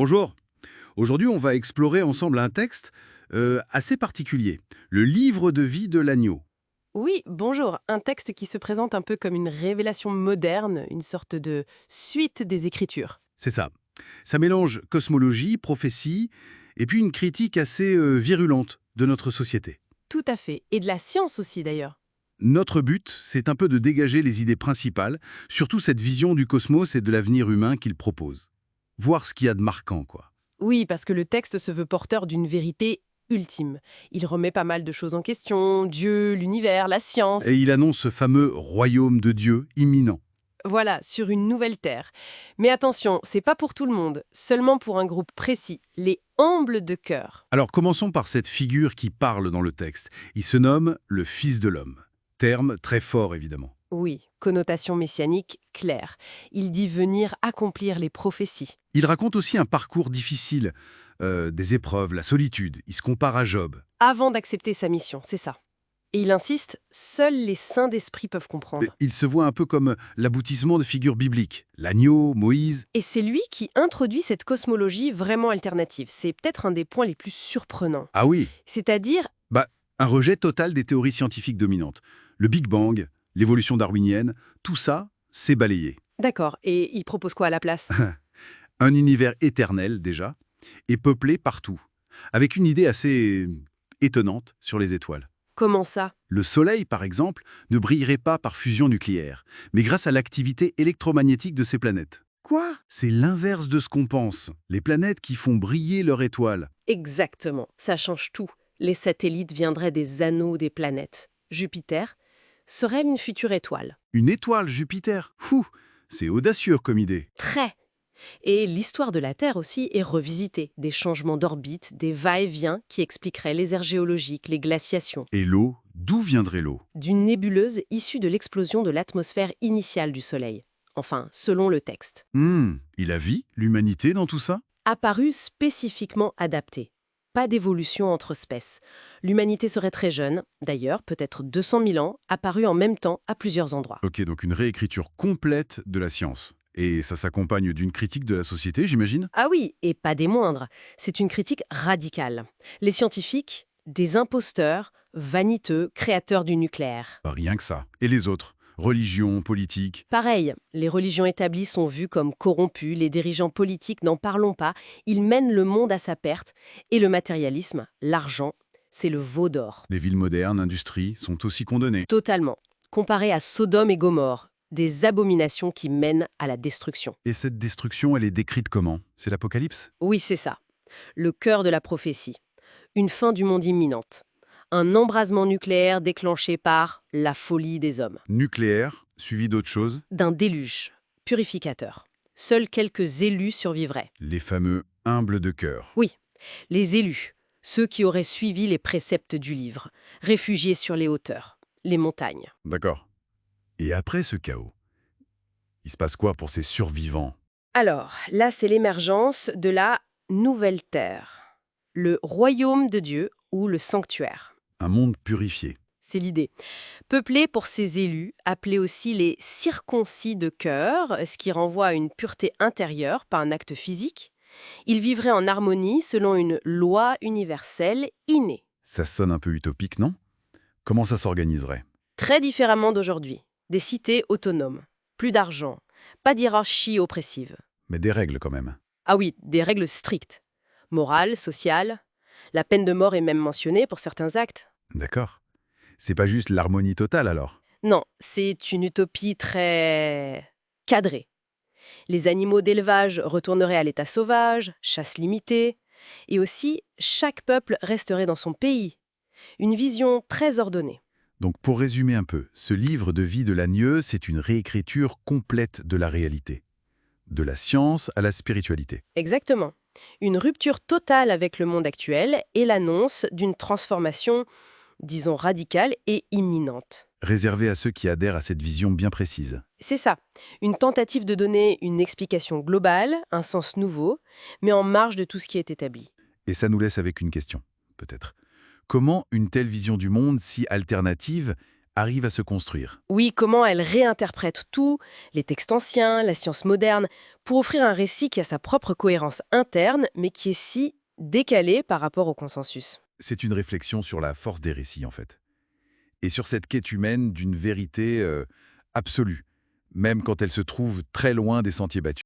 Bonjour. Aujourd'hui, on va explorer ensemble un texte assez particulier. Le livre de vie de l'agneau. Oui, bonjour. Un texte qui se présente un peu comme une révélation moderne, une sorte de suite des Écritures. C'est ça. Ça mélange cosmologie, prophétie, et puis une critique assez virulente de notre société. Tout à fait. Et de la science aussi, d'ailleurs. Notre but, c'est un peu de dégager les idées principales, surtout cette vision du cosmos et de l'avenir humain qu'il propose. Voir ce qu'il y a de marquant, quoi. Oui, parce que le texte se veut porteur d'une vérité ultime. Il remet pas mal de choses en question, Dieu, l'univers, la science. Et il annonce ce fameux royaume de Dieu imminent. Voilà, sur une nouvelle terre. Mais attention, c'est pas pour tout le monde, seulement pour un groupe précis, les humbles de cœur. Alors commençons par cette figure qui parle dans le texte. Il se nomme le Fils de l'homme. Terme très fort, évidemment. Oui, connotation messianique claire. Il dit venir accomplir les prophéties. Il raconte aussi un parcours difficile, des épreuves, la solitude. Il se compare à Job. Avant d'accepter sa mission, c'est ça. Et il insiste, seuls les saints d'esprit peuvent Et comprendre. il se voit un peu comme l'aboutissement de figures bibliques. L'agneau, Moïse. Et c'est lui qui introduit cette cosmologie vraiment alternative. C'est peut-être un des points les plus surprenants. Ah oui, C'est-à-dire, un rejet total des théories scientifiques dominantes. Le Big Bang, l'évolution darwinienne, tout ça, c'est balayé. d'accord, et il propose quoi à la place? Un univers éternel, déjà, et peuplé partout, avec une idée assez étonnante sur les étoiles. Comment ça? Le Soleil, par exemple, ne brillerait pas par fusion nucléaire, mais grâce à l'activité électromagnétique de ces planètes. Quoi? C'est l'inverse de ce qu'on pense. Les planètes qui font briller leur étoile. Exactement, ça change tout. Les satellites viendraient des anneaux des planètes. Jupiter serait une future étoile. Une étoile, Jupiter. Fou, c'est audacieux comme idée. Très. Et l'histoire de la Terre aussi est revisitée. Des changements d'orbite, des va-et-vient qui expliqueraient les aires géologiques, les glaciations. Et l'eau, d'où viendrait l'eau? D'une nébuleuse issue de l'explosion de l'atmosphère initiale du Soleil. Enfin, selon le texte. Et la vie, l'humanité dans tout ça? Apparue spécifiquement adaptée. Pas d'évolution entre espèces. L'humanité serait très jeune, d'ailleurs, peut-être 200 000 ans, apparue en même temps à plusieurs endroits. Ok, donc une réécriture complète de la science. Et ça s'accompagne d'une critique de la société, j'imagine? Ah oui, et pas des moindres. C'est une critique radicale. Les scientifiques, des imposteurs, vaniteux, créateurs du nucléaire. Pas rien que ça. Et les autres? Religion, politique? Pareil, les religions établies sont vues comme corrompues, les dirigeants politiques n'en parlons pas, ils mènent le monde à sa perte, et le matérialisme, l'argent, c'est le veau d'or. Les villes modernes, industries, sont aussi condamnées. Totalement. Comparé à Sodome et Gomorre, des abominations qui mènent à la destruction. Et cette destruction, elle est décrite comment? C'est l'Apocalypse? Oui, c'est ça. Le cœur de la prophétie. Une fin du monde imminente. Un embrasement nucléaire déclenché par la folie des hommes. Nucléaire, suivi d'autres choses? D'un déluge purificateur. Seuls quelques élus survivraient. Les fameux humbles de cœur. Oui, les élus, ceux qui auraient suivi les préceptes du livre, réfugiés sur les hauteurs, les montagnes. D'accord. Et après ce chaos, il se passe quoi pour ces survivants? Alors, là, c'est l'émergence de la nouvelle terre. Le royaume de Dieu ou le sanctuaire. Un monde purifié. C'est l'idée. Peuplé pour ses élus, appelés aussi les circoncis de cœur, ce qui renvoie à une pureté intérieure, pas un acte physique. Ils vivraient en harmonie selon une loi universelle innée, Ça sonne un peu utopique, non? Comment ça s'organiserait? très différemment d'aujourd'hui. Des cités autonomes, plus d'argent, pas d'hierarchie oppressive. Mais des règles quand même. Ah oui, des règles strictes. Morales, sociales. La peine de mort est même mentionnée pour certains actes. D'accord. C'est pas juste l'harmonie totale alors? Non, c'est une utopie très cadrée. Les animaux d'élevage retourneraient à l'état sauvage, chasse limitée, et aussi chaque peuple resterait dans son pays. Une vision très ordonnée. Donc pour résumer un peu, ce livre de vie de l'agneau, c'est une réécriture complète de la réalité. De la science à la spiritualité. Exactement. Une rupture totale avec le monde actuel et l'annonce d'une transformation, disons, radicale et imminente. Réservé à ceux qui adhèrent à cette vision bien précise. C'est ça, une tentative de donner une explication globale, un sens nouveau, mais en marge de tout ce qui est établi. Et ça nous laisse avec une question, peut-être. Comment une telle vision du monde si alternative arrive à se construire. Oui, comment elle réinterprète tout, les textes anciens, la science moderne, pour offrir un récit qui a sa propre cohérence interne, mais qui est si décalé par rapport au consensus. C'est une réflexion sur la force des récits, en fait. Et sur cette quête humaine d'une vérité absolue, même quand elle se trouve très loin des sentiers battus.